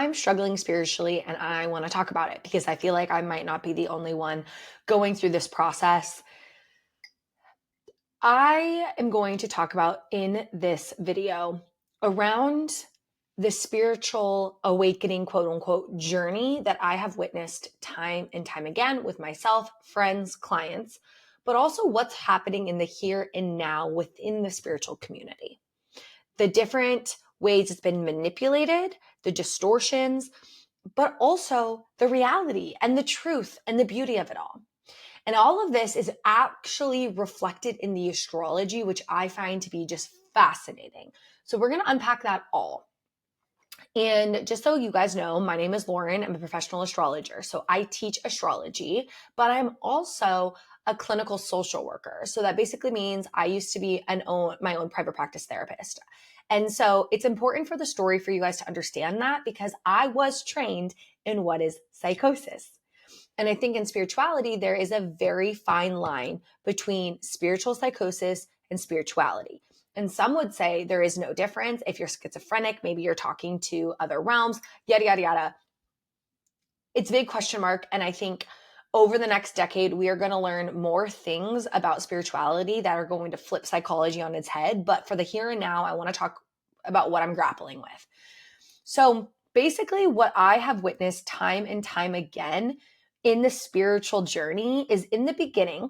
I'm struggling spiritually and I want to talk about it because I feel like I might not be the only one going through this process. I am going to talk about in this video around the spiritual awakening, quote unquote, journey that I have witnessed time and time again with myself, friends, clients, but also what's happening in the here and now within the spiritual community. The different ways it's been manipulated, the distortions, but also the reality and the truth and the beauty of it all. And all of this is actually reflected in the astrology, which I find to be just fascinating. So we're going to unpack that all. And just so you guys know, my name is Lauren. I'm a professional astrologer. So I teach astrology, but I'm also a clinical social worker. So that basically means I used to be my own private practice therapist. And so it's important for the story for you guys to understand that because I was trained in what is psychosis. And I think in spirituality, there is a very fine line between spiritual psychosis and spirituality. And some would say there is no difference. If you're schizophrenic, maybe you're talking to other realms, yada, yada, yada. It's a big question mark. And I think over the next decade, we are going to learn more things about spirituality that are going to flip psychology on its head. But for the here and now, I want to talk about what I'm grappling with. So basically, what I have witnessed time and time again in the spiritual journey is in the beginning,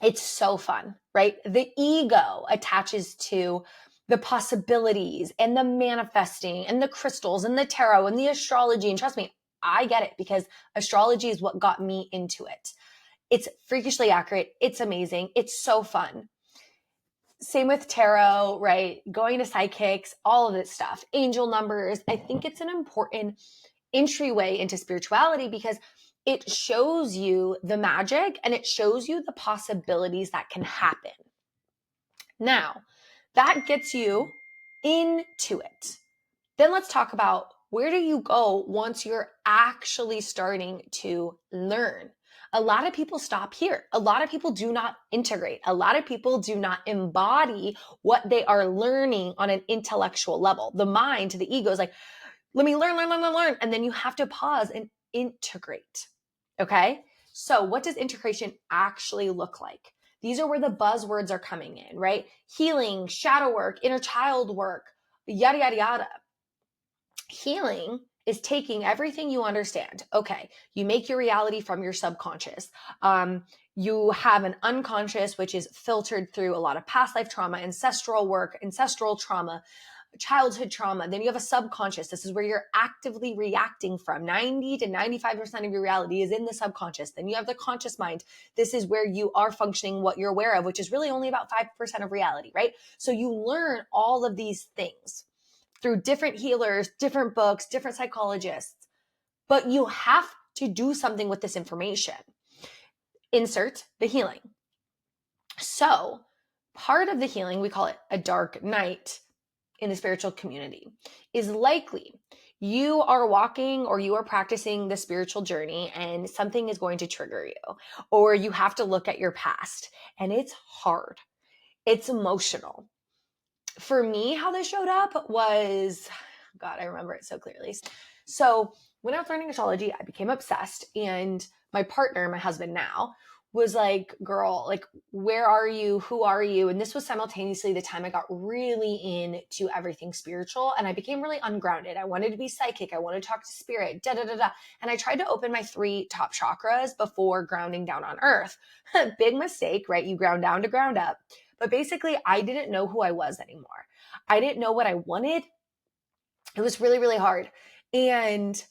it's so fun, right? The ego attaches to the possibilities and the manifesting and the crystals and the tarot and the astrology. And trust me, I get it because astrology is what got me into it. It's freakishly accurate. It's amazing. It's so fun. Same with tarot, right? Going to psychics, all of this stuff, angel numbers. I think it's an important entryway into spirituality because it shows you the magic and it shows you the possibilities that can happen. Now, that gets you into it. Then let's talk about where do you go once you're actually starting to learn? A lot of people stop here. A lot of people do not integrate. A lot of people do not embody what they are learning on an intellectual level. The mind to the ego is like, let me learn. And then you have to pause and integrate. Okay? So what does integration actually look like? These are where the buzzwords are coming in, right? Healing, shadow work, inner child work, yada, yada, yada. Healing is taking everything you understand. Okay, you make your reality from your subconscious. You have an unconscious, which is filtered through a lot of past life trauma, ancestral work, ancestral trauma, childhood trauma. Then you have a subconscious. This is where you're actively reacting from. 90 to 95% of your reality is in the subconscious. Then you have the conscious mind. This is where you are functioning what you're aware of, which is really only about 5% of reality, right? So you learn all of these things through different healers, different books, different psychologists, but you have to do something with this information. Insert the healing. So part of the healing, we call it a dark night in the spiritual community, is likely you are walking or you are practicing the spiritual journey and something is going to trigger you, or you have to look at your past and it's hard. It's emotional. For me, how this showed up was, God, I remember it so clearly. So when I was learning astrology, I became obsessed, and my partner, my husband now, was like, girl, like, where are you? Who are you? And this was simultaneously the time I got really into everything spiritual, and I became really ungrounded. I wanted to be psychic. I wanted to talk to spirit, da, da, da, da. And I tried to open my 3 top chakras before grounding down on earth. Big mistake, right? You ground down to ground up. But basically, I didn't know who I was anymore. I didn't know what I wanted. It was really, really hard. And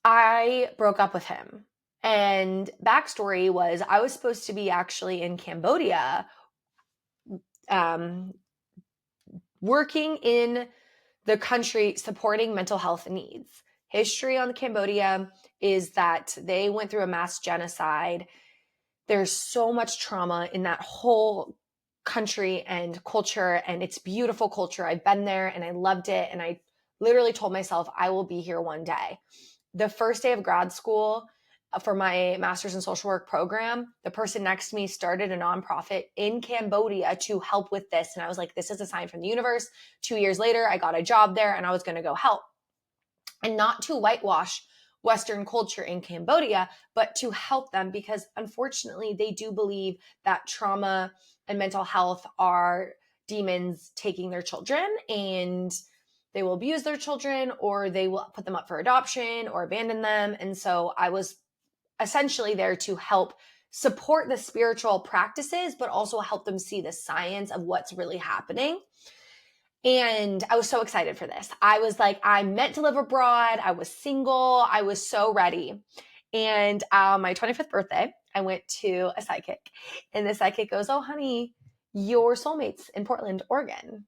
I broke up with him. And backstory was I was supposed to be actually in Cambodia, working in the country supporting mental health needs. History on Cambodia is that they went through a mass genocide. There's so much trauma in that whole country and culture, and it's beautiful culture. I've been there and I loved it. And I literally told myself I will be here one day. The first day of grad school for my master's in social work program, the person next to me started a nonprofit in Cambodia to help with this. And I was like, this is a sign from the universe. 2 years later, I got a job there and I was going to go help. and not to whitewash Western culture in Cambodia, but to help them, because unfortunately they do believe that trauma and mental health are demons taking their children, and they will abuse their children, or they will put them up for adoption or abandon them. And so I was essentially there to help support the spiritual practices, but also help them see the science of what's really happening. And I was so excited for this. I was like, I meant to live abroad. I was single. I was so ready. And on my 25th birthday, I went to a psychic, and the psychic goes, "Oh, honey, your soulmate's in Portland, Oregon.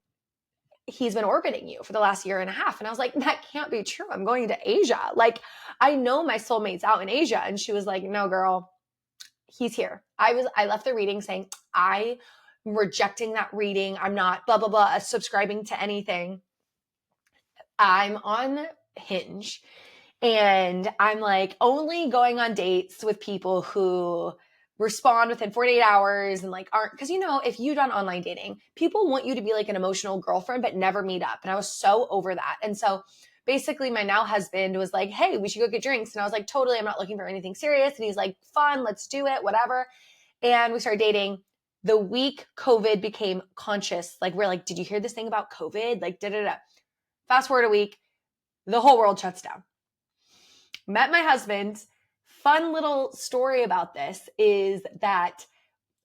He's been orbiting you for the last year and a half." And I was like, "That can't be true. I'm going to Asia. Like, I know my soulmate's out in Asia." And she was like, "No, girl, he's here." I left the reading saying, "I'm rejecting that reading. I'm not blah, blah, blah, subscribing to anything. I'm on Hinge, and I'm like only going on dates with people who respond within 48 hours and like aren't," because if you've done online dating, people want you to be like an emotional girlfriend but never meet up. And I was so over that. And so basically my now husband was like, "Hey, we should go get drinks." And I was like, "Totally, I'm not looking for anything serious." And he's like, "Fun, let's do it, whatever." And we started dating. The week COVID became conscious, like we're like, "Did you hear this thing about COVID?" Like, da da da. Fast forward a week, the whole world shuts down. Met my husband. Fun little story about this is that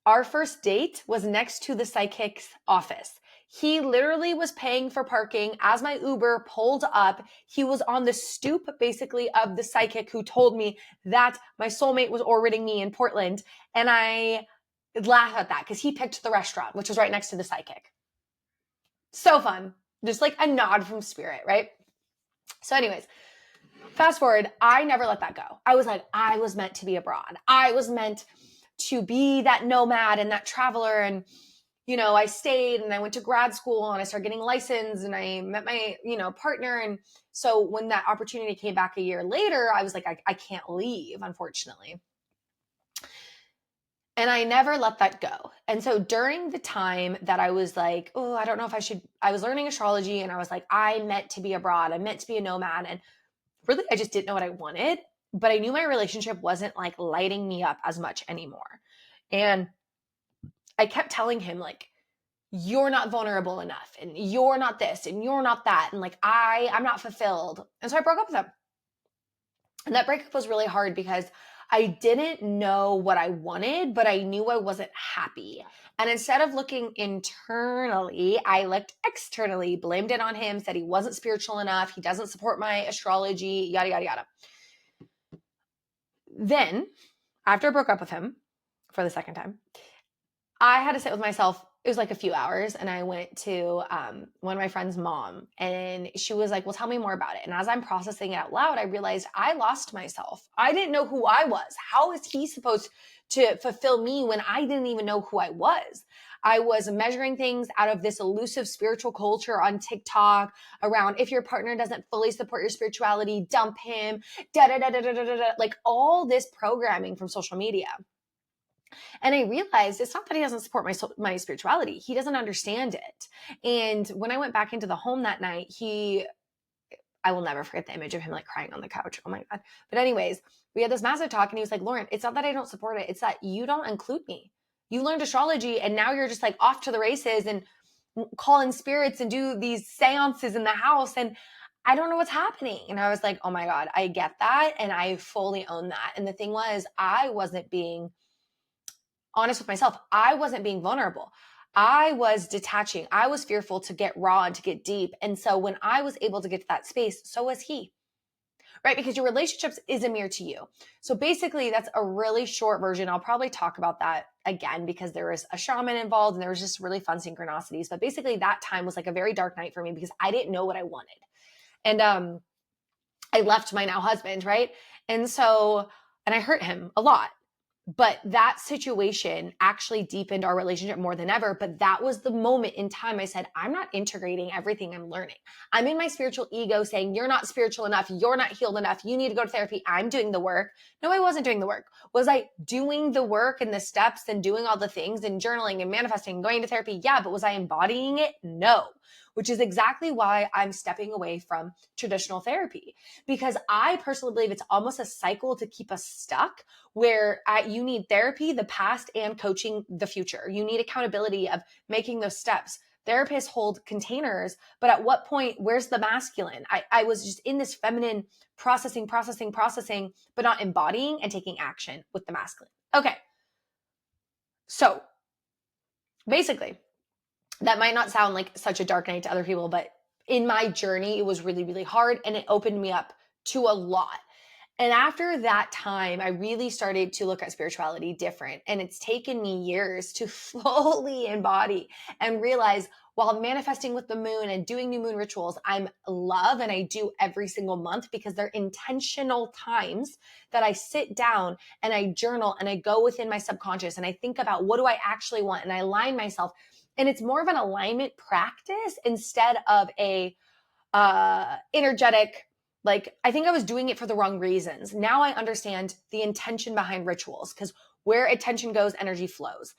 our first date was next to the psychic's office. He literally was paying for parking as my Uber pulled up. He was on the stoop basically of the psychic who told me that my soulmate was orbiting me in Portland. And I laugh at that because he picked the restaurant, which was right next to the psychic. So fun. Just like a nod from spirit, right? So anyways, fast forward, I never let that go. I was like, I was meant to be abroad. I was meant to be that nomad and that traveler. And, I stayed and I went to grad school and I started getting licensed and I met my, partner. And so when that opportunity came back a year later, I was like, I can't leave, unfortunately. And I never let that go. And so during the time that I was like, oh, I don't know if I was learning astrology, and I was like, I meant to be abroad. I meant to be a nomad. And really, I just didn't know what I wanted, but I knew my relationship wasn't like lighting me up as much anymore. And I kept telling him like, "You're not vulnerable enough, and you're not this, and you're not that. And like, I'm not fulfilled." And so I broke up with him. And that breakup was really hard because I didn't know what I wanted, but I knew I wasn't happy. And instead of looking internally, I looked externally, blamed it on him, said he wasn't spiritual enough. He doesn't support my astrology, yada, yada, yada. Then, after I broke up with him for the second time, I had to sit with myself. It was like a few hours, and I went to one of my friend's mom, and she was like, "Well, tell me more about it." And as I'm processing it out loud, I realized I lost myself. I didn't know who I was. How is he supposed to fulfill me when I didn't even know who I was? I was measuring things out of this elusive spiritual culture on TikTok around, if your partner doesn't fully support your spirituality, dump him, da da da da da da da, like all this programming from social media. And I realized it's not that he doesn't support my spirituality. He doesn't understand it. And when I went back into the home that night, I will never forget the image of him like crying on the couch. Oh my God. But anyways, we had this massive talk, and he was like, "Lauren, it's not that I don't support it. It's that you don't include me. You learned astrology, and now you're just like off to the races and call in spirits and do these seances in the house. And I don't know what's happening." And I was like, oh my God, I get that. And I fully own that. And the thing was, I wasn't being honest with myself. I wasn't being vulnerable. I was detaching. I was fearful to get raw and to get deep. And so when I was able to get to that space, so was he, right? Because your relationships is a mirror to you. So basically that's a really short version. I'll probably talk about that again because there was a shaman involved and there was just really fun synchronicities. But basically that time was like a very dark night for me because I didn't know what I wanted. And I left my now husband, right? And I hurt him a lot. But that situation actually deepened our relationship more than ever. But that was the moment in time I said, I'm not integrating everything I'm learning. I'm in my spiritual ego saying, you're not spiritual enough. You're not healed enough. You need to go to therapy. I'm doing the work. No, I wasn't doing the work. Was I doing the work and the steps and doing all the things and journaling and manifesting and going to therapy? Yeah. But was I embodying it? No. which is exactly why I'm stepping away from traditional therapy, because I personally believe it's almost a cycle to keep us stuck where you need therapy, the past, and coaching, the future. You need accountability of making those steps. Therapists hold containers, but at what point, where's the masculine? I was just in this feminine processing, but not embodying and taking action with the masculine. Okay. So basically, that might not sound like such a dark night to other people, but in my journey, it was really, really hard, and it opened me up to a lot. And after that time, I really started to look at spirituality different. And it's taken me years to fully embody and realize, while manifesting with the moon and doing new moon rituals, I'm love, and I do every single month because they're intentional times that I sit down and I journal and I go within my subconscious and I think about, what do I actually want? And I align myself. And it's more of an alignment practice instead of a energetic, like, I think I was doing it for the wrong reasons. Now I understand the intention behind rituals, because where attention goes, energy flows.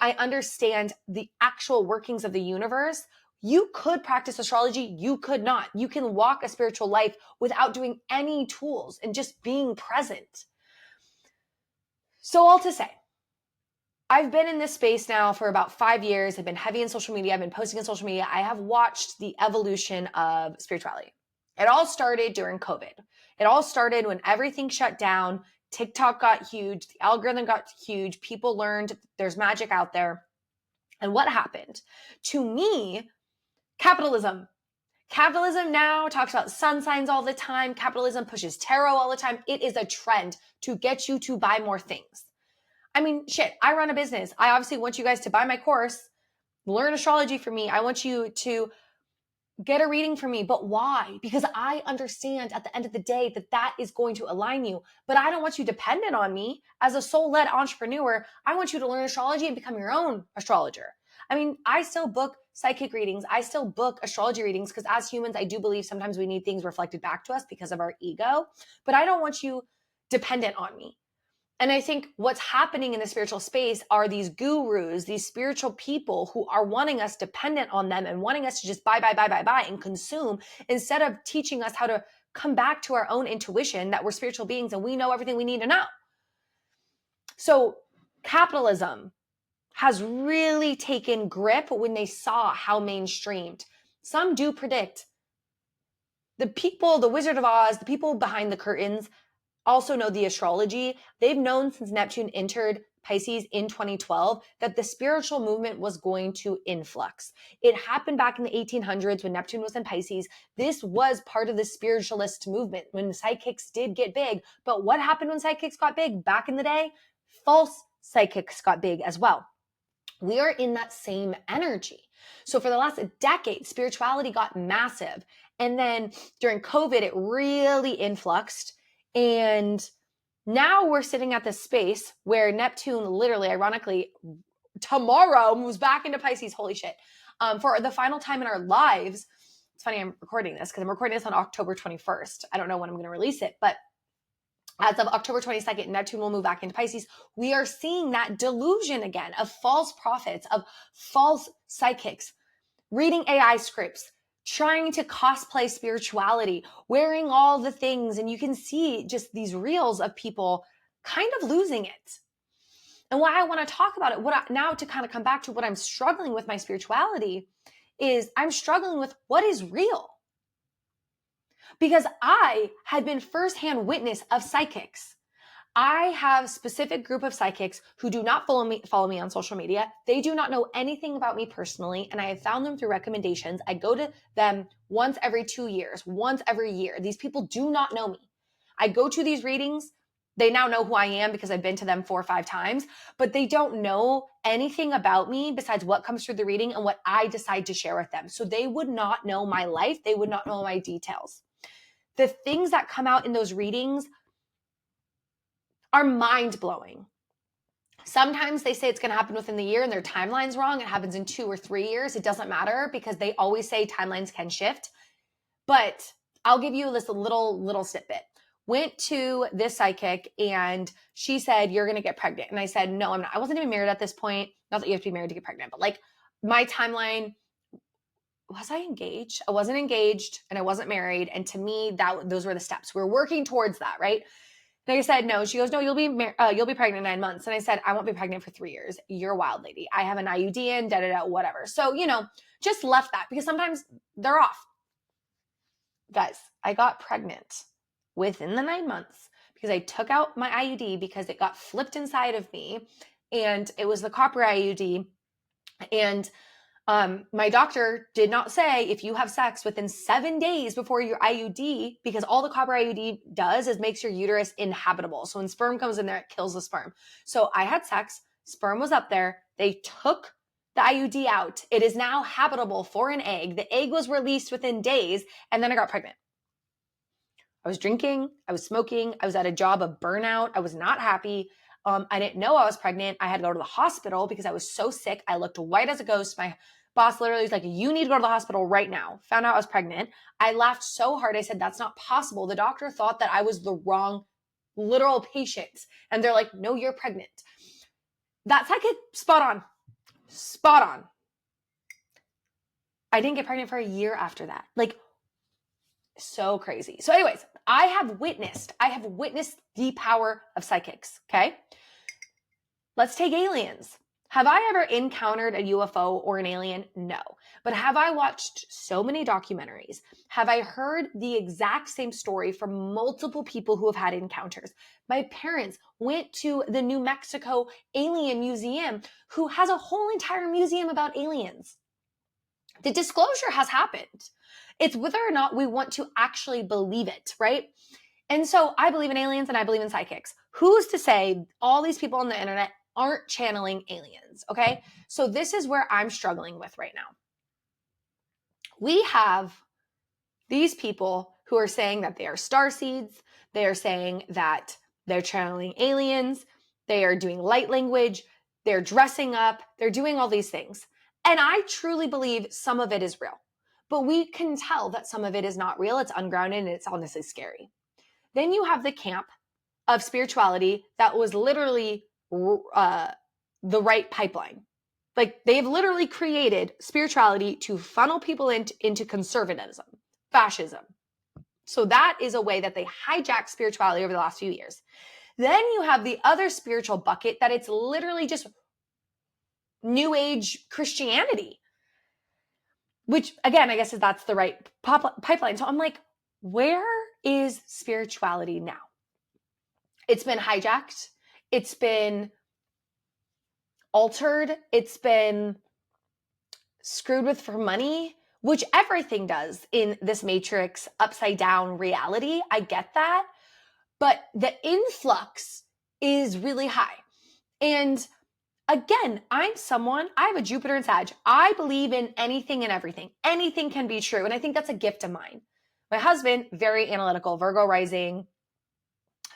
I understand the actual workings of the universe. You could practice astrology. You could not. You can walk a spiritual life without doing any tools and just being present. So all to say, I've been in this space now for about 5 years. I've been heavy in social media. I've been posting on social media. I have watched the evolution of spirituality. It all started during COVID. It all started when everything shut down. TikTok got huge. The algorithm got huge. People learned there's magic out there. And what happened? To me, capitalism. Capitalism now talks about sun signs all the time. Capitalism pushes tarot all the time. It is a trend to get you to buy more things. I mean, shit, I run a business. I obviously want you guys to buy my course, learn astrology from me. I want you to get a reading from me. But why? Because I understand at the end of the day that that is going to align you. But I don't want you dependent on me as a soul-led entrepreneur. I want you to learn astrology and become your own astrologer. I mean, I still book psychic readings. I still book astrology readings because as humans, I do believe sometimes we need things reflected back to us because of our ego. But I don't want you dependent on me. And I think what's happening in the spiritual space are these gurus, these spiritual people who are wanting us dependent on them and wanting us to just buy and consume, instead of teaching us how to come back to our own intuition that we're spiritual beings and we know everything we need to know. So capitalism has really taken grip when they saw how mainstreamed. Some do predict. The people, the Wizard of Oz, the people behind the curtains, also know the astrology. They've known since Neptune entered Pisces in 2012 that the spiritual movement was going to influx. It happened back in the 1800s when Neptune was in Pisces. This was part of the spiritualist movement when psychics did get big. But what happened when psychics got big back in the day? False psychics got big as well. We are in that same energy. So for the last decade, spirituality got massive. And then during COVID, it really influxed. And now we're sitting at this space where Neptune literally, ironically, tomorrow moves back into Pisces. Holy shit. For the final time in our lives. It's funny I'm recording this because I'm recording this on October 21st. I don't know when I'm going to release it, but as of October 22nd, Neptune will move back into Pisces. We are seeing that delusion again of false prophets, of false psychics, reading AI scripts, trying to cosplay spirituality, wearing all the things. And you can see just these reels of people kind of losing it. And why I want to talk about it, now to kind of come back to what I'm struggling with my spirituality, is I'm struggling with what is real. Because I had been firsthand witness of psychics. I have a specific group of psychics who do not follow me on social media. They do not know anything about me personally, and I have found them through recommendations. I go to them once every 2 years, once every year. These people do not know me. I go to these readings. They now know who I am because I've been to them 4 or 5 times, but they don't know anything about me besides what comes through the reading and what I decide to share with them. So they would not know my life. They would not know my details. The things that come out in those readings are mind-blowing. Sometimes they say it's going to happen within the year and their timeline's wrong. It happens in 2 or 3 years. It doesn't matter because they always say timelines can shift. But I'll give you this little snippet. Went to this psychic and she said, you're going to get pregnant. And I said, no, I'm not. I wasn't even married at this point. Not that you have to be married to get pregnant, but like my timeline was I engaged? I wasn't engaged and I wasn't married. And to me, those were the steps. We're working towards that, right? And I said, no. She goes, no, you'll be pregnant in 9 months. And I said, I won't be pregnant for 3 years. You're a wild lady. I have an IUD in, whatever. So, just left that because sometimes they're off. Guys, I got pregnant within the 9 months because I took out my IUD because it got flipped inside of me. And it was the copper IUD. And my doctor did not say if you have sex within 7 days before your IUD, because all the copper IUD does is makes your uterus inhabitable. So when sperm comes in there, it kills the sperm. So I had sex, sperm was up there. They took the IUD out. It is now habitable for an egg. The egg was released within days, and then I got pregnant. I was drinking, I was smoking, I was at a job of burnout. I was not happy. I didn't know I was pregnant. I had to go to the hospital because I was so sick. I looked white as a ghost. My boss literally was like, you need to go to the hospital right now. Found out I was pregnant. I laughed so hard. I said, that's not possible. The doctor thought that I was the wrong literal patient. And they're like, no, you're pregnant. That's like it. Spot on. Spot on. I didn't get pregnant for a year after that. Like, so crazy. So anyways, I have witnessed the power of psychics. Okay. Let's take aliens. Have I ever encountered a UFO or an alien? No. But have I watched so many documentaries? Have I heard the exact same story from multiple people who have had encounters? My parents went to the New Mexico Alien Museum, who has a whole entire museum about aliens. The disclosure has happened. It's whether or not we want to actually believe it, right? And so I believe in aliens and I believe in psychics. Who's to say all these people on the internet aren't channeling aliens, okay? So this is where I'm struggling with right now. We have these people who are saying that they are starseeds. They are saying that they're channeling aliens. They are doing light language. They're dressing up. They're doing all these things. And I truly believe some of it is real. But we can tell that some of it is not real. It's ungrounded and it's honestly scary. Then you have the camp of spirituality that was literally the right pipeline. Like they've literally created spirituality to funnel people into conservatism, fascism. So that is a way that they hijack spirituality over the last few years. Then you have the other spiritual bucket that it's literally just New Age Christianity, which again, I guess that's the right pipeline. So I'm like, where is spirituality now? It's been hijacked. It's been altered. It's been screwed with for money, which everything does in this matrix upside down reality. I get that. But the influx is really high. And again, I have a Jupiter and Sag. I believe in anything and everything. Anything can be true. And I think that's a gift of mine. My husband, very analytical, Virgo rising,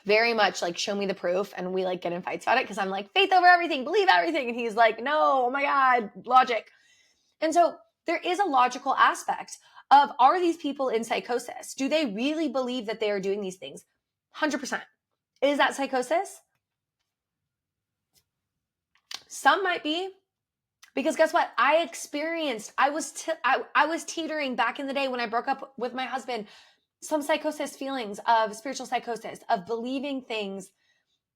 very much like show me the proof. And we like get in fights about it because I'm like, faith over everything, believe everything. And he's like, no, oh my God, logic. And so there is a logical aspect of, are these people in psychosis? Do they really believe that they are doing these things? 100%. Is that psychosis? Some might be, because guess what? I was teetering back in the day when I broke up with my husband, some psychosis feelings of spiritual psychosis, of believing things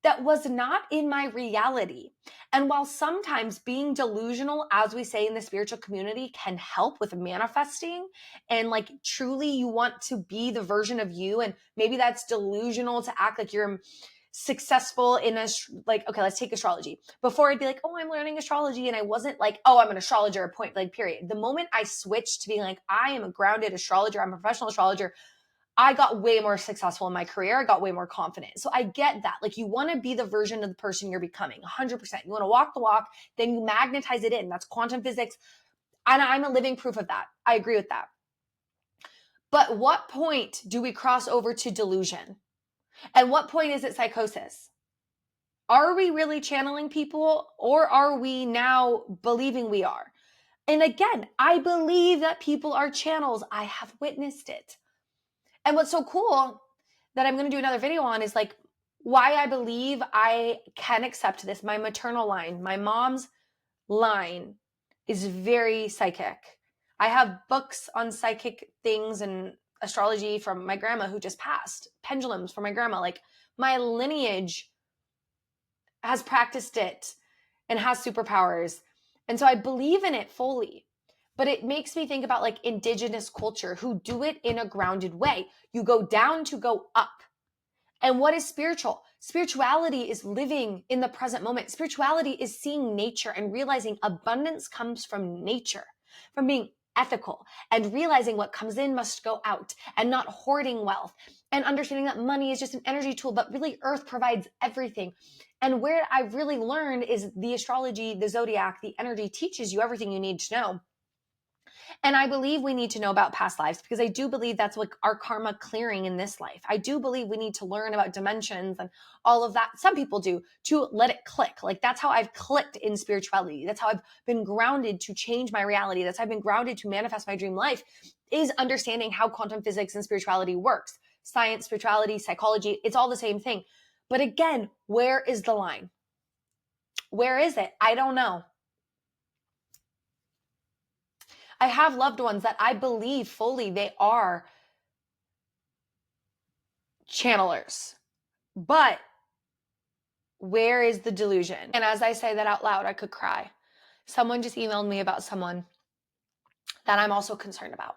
that was not in my reality. And while sometimes being delusional, as we say in the spiritual community, can help with manifesting, and like truly you want to be the version of you, and maybe that's delusional to act like you're successful in okay, let's take astrology. Before I'd be like, oh, I'm learning astrology. And I wasn't like, oh, I'm an astrologer, point blank, period. The moment I switched to being like, I am a grounded astrologer, I'm a professional astrologer, I got way more successful in my career. I got way more confident. So I get that. Like you want to be the version of the person you're becoming, 100%. You want to walk the walk, then you magnetize it in. That's quantum physics. And I'm a living proof of that. I agree with that. But what point do we cross over to delusion? And what point is it psychosis? Are we really channeling people, or are we now believing we are? And again, I believe that people are channels. I have witnessed it. And what's so cool that I'm going to do another video on is like why I believe I can accept this. My maternal line, my mom's line is very psychic. I have books on psychic things and astrology from my grandma who just passed, pendulums from my grandma. Like, my lineage has practiced it and has superpowers. And so I believe in it fully. But it makes me think about like indigenous culture who do it in a grounded way. You go down to go up. And what is spiritual? Spirituality is living in the present moment. Spirituality is seeing nature and realizing abundance comes from nature, from being ethical and realizing what comes in must go out and not hoarding wealth and understanding that money is just an energy tool, but really earth provides everything. And where I've really learned is the astrology, the zodiac, the energy teaches you everything you need to know. And I believe we need to know about past lives because I do believe that's like our karma clearing in this life. I do believe we need to learn about dimensions and all of that. Some people do, to let it click. Like, that's how I've clicked in spirituality. That's how I've been grounded to change my reality. That's how I've been grounded to manifest my dream life, is understanding how quantum physics and spirituality works. Science, spirituality, psychology, it's all the same thing. But again, where is the line? Where is it? I don't know. I have loved ones that I believe fully they are channelers. But where is the delusion? And as I say that out loud, I could cry. Someone just emailed me about someone that I'm also concerned about.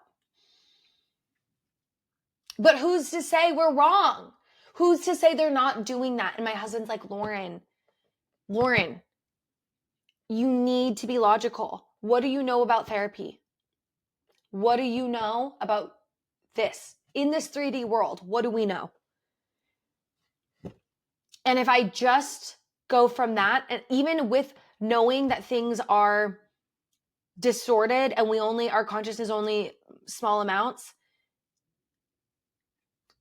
But who's to say we're wrong? Who's to say they're not doing that? And my husband's like, Lauren, you need to be logical. What do you know about therapy? What do you know about this? In this 3D world, what do we know? And if I just go from that, and even with knowing that things are distorted and our consciousness only small amounts,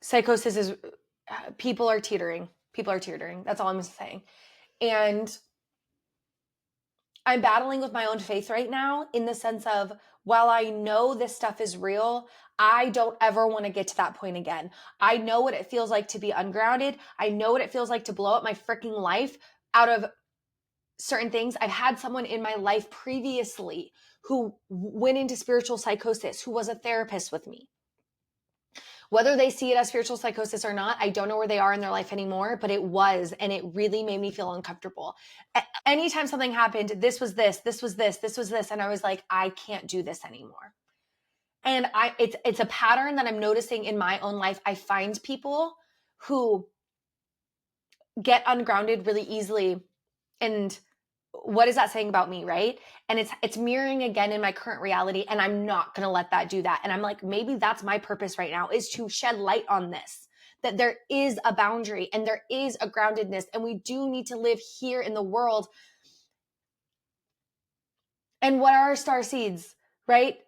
psychosis is, people are teetering. That's all I'm saying. And I'm battling with my own faith right now in the sense of, while I know this stuff is real, I don't ever want to get to that point again. I know what it feels like to be ungrounded. I know what it feels like to blow up my freaking life out of certain things. I've had someone in my life previously who went into spiritual psychosis, who was a therapist with me. Whether they see it as spiritual psychosis or not, I don't know where they are in their life anymore, but it was, and it really made me feel uncomfortable. Anytime something happened, this was this, and I was like, I can't do this anymore. And it's a pattern that I'm noticing in my own life. I find people who get ungrounded really easily, and what is that saying about me, right? And it's mirroring again in my current reality, and I'm not going to let that do that. And I'm like, maybe that's my purpose right now, is to shed light on this, that there is a boundary and there is a groundedness, and we do need to live here in the world. And what are star seeds, right?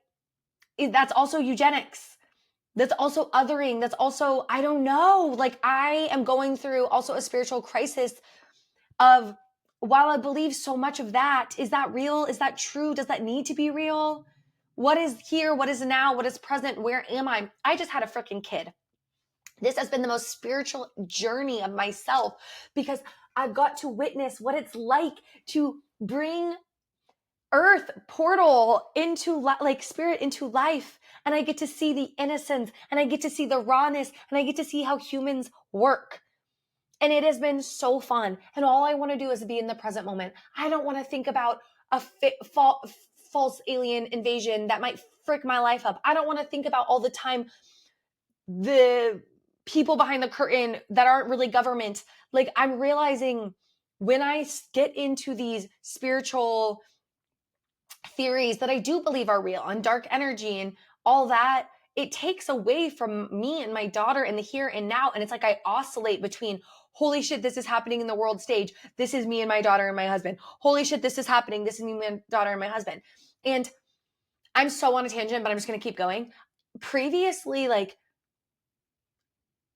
That's also eugenics. That's also othering. That's also, I don't know. Like, I am going through also a spiritual crisis of, while I believe so much of that, is that real? Is that true? Does that need to be real? What is here? What is now? What is present? Where am I? I just had a freaking kid. This has been the most spiritual journey of myself because I've got to witness what it's like to bring earth portal into like spirit into life. And I get to see the innocence, and I get to see the rawness, and I get to see how humans work. And it has been so fun. And all I want to do is be in the present moment. I don't want to think about a false alien invasion that might frick my life up. I don't want to think about all the time the people behind the curtain that aren't really government. Like, I'm realizing when I get into these spiritual theories that I do believe are real, and dark energy and all that, it takes away from me and my daughter in the here and now. And it's like I oscillate between, holy shit, this is happening in the world stage. This is me and my daughter and my husband. Holy shit, this is happening. This is me and my daughter and my husband. And I'm so on a tangent, but I'm just going to keep going. Previously, like,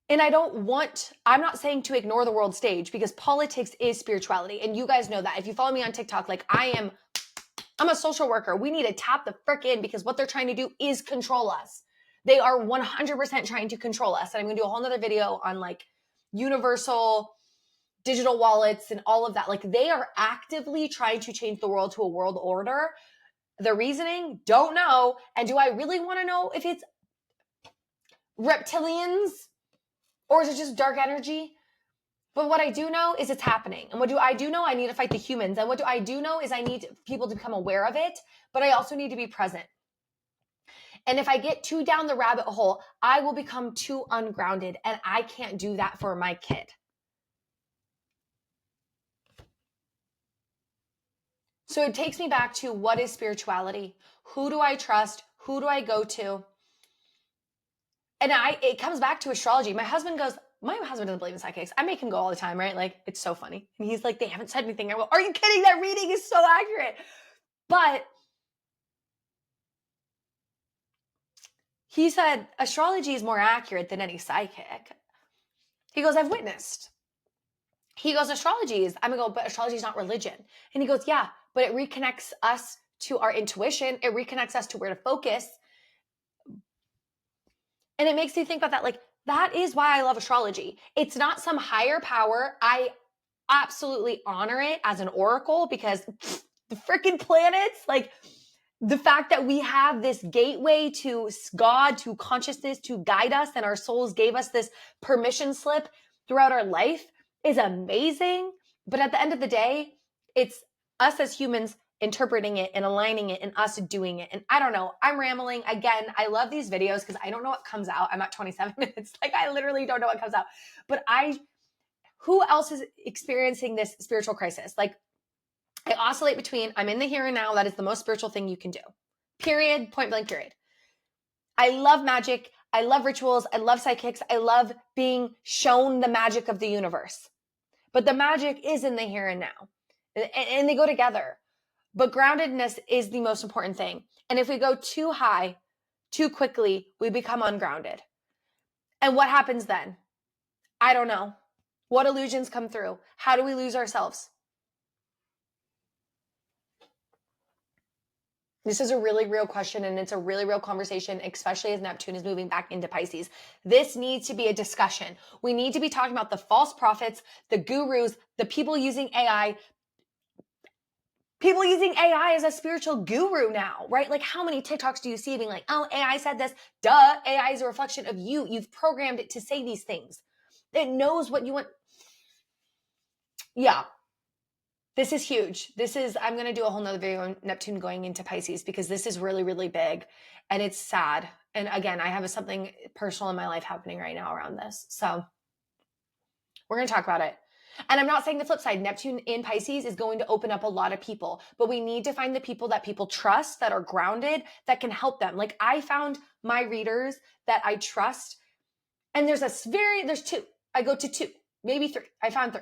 and I'm not saying to ignore the world stage, because politics is spirituality. And you guys know that. If you follow me on TikTok, like, I'm a social worker. We need to tap the frick in, because what they're trying to do is control us. They are 100% trying to control us. And I'm going to do a whole nother video on like universal digital wallets and all of that. Like, they are actively trying to change the world to a world order The reasoning, don't know. And do I really want to know if it's reptilians or is it just dark energy? But what I do know is it's happening. And what do I do know? I need to fight the humans. And what do I do know is I need people to become aware of it, but I also need to be present. And if I get too down the rabbit hole, I will become too ungrounded, and I can't do that for my kid. So it takes me back to, what is spirituality? Who do I trust? Who do I go to? And it comes back to astrology. My husband doesn't believe in psychics. I make him go all the time, right? Like, it's so funny. And he's like, they haven't said anything. I go, are you kidding? That reading is so accurate. But he said, astrology is more accurate than any psychic. He goes, I've witnessed. He goes, astrology is, I'm gonna go, but astrology is not religion. And he goes, yeah, but it reconnects us to our intuition. It reconnects us to where to focus. And it makes me think about that. Like, that is why I love astrology. It's not some higher power. I absolutely honor it as an oracle, because the freaking planets, like, the fact that we have this gateway to God, to consciousness, to guide us, and our souls gave us this permission slip throughout our life is amazing. But at the end of the day, it's us as humans interpreting it and aligning it and us doing it. And I don't know, I'm rambling. Again, I love these videos because I don't know what comes out. I'm at 27 minutes. Like, I literally don't know what comes out. But who else is experiencing this spiritual crisis? Like, I oscillate between, I'm in the here and now. That is the most spiritual thing you can do. Period. Point blank, period. I love magic. I love rituals. I love psychics. I love being shown the magic of the universe. But the magic is in the here and now. And they go together. But groundedness is the most important thing. And if we go too high, too quickly, we become ungrounded. And what happens then? I don't know. What illusions come through? How do we lose ourselves? This is a really real question, and it's a really real conversation, especially as Neptune is moving back into Pisces. This needs to be a discussion. We need to be talking about the false prophets, the gurus, the people using AI. People using AI as a spiritual guru now, right? Like, how many TikToks do you see being like, oh, AI said this? Duh, AI is a reflection of you. You've programmed it to say these things. It knows what you want. Yeah. This is huge. I'm going to do a whole nother video on Neptune going into Pisces, because this is really, really big and it's sad. And again, I have something personal in my life happening right now around this. So we're going to talk about it. And I'm not saying the flip side. Neptune in Pisces is going to open up a lot of people, but we need to find the people that people trust, that are grounded, that can help them. Like, I found my readers that I trust. And there's two. I go to two, maybe three. I found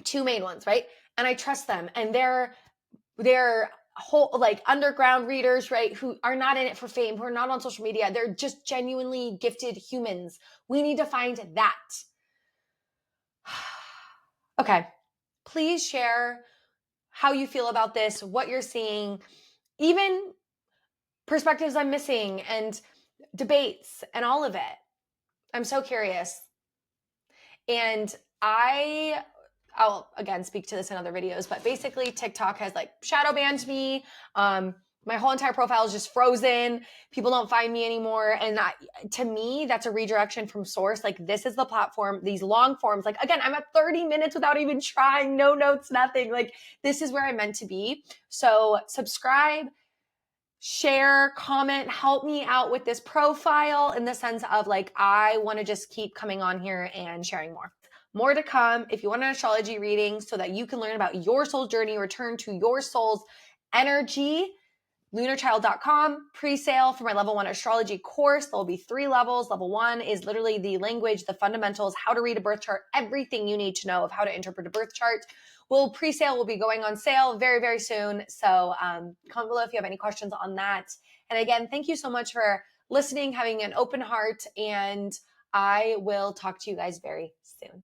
two main ones, right? And I trust them, and they're whole, like, underground readers, right? Who are not in it for fame, who are not on social media. They're just genuinely gifted humans. We need to find that. Okay. Please share how you feel about this, what you're seeing, even perspectives I'm missing, and debates and all of it. I'm so curious. And I'll again speak to this in other videos, but basically TikTok has like shadow banned me. My whole entire profile is just frozen. People don't find me anymore. And to me, that's a redirection from source. Like, this is the platform, these long forms. Like, again, I'm at 30 minutes without even trying, no notes, nothing. Like, this is where I'm meant to be. So subscribe, share, comment, help me out with this profile, in the sense of, like, I want to just keep coming on here and sharing more. More to come. If you want an astrology reading so that you can learn about your soul's journey, return to your soul's energy, lunarchild.com, pre-sale for my level 1 astrology course. There'll be 3 levels. Level 1 is literally the language, the fundamentals, how to read a birth chart, everything you need to know of how to interpret a birth chart. Pre-sale will be going on sale very, very soon. So comment below if you have any questions on that. And again, thank you so much for listening, having an open heart, and I will talk to you guys very soon.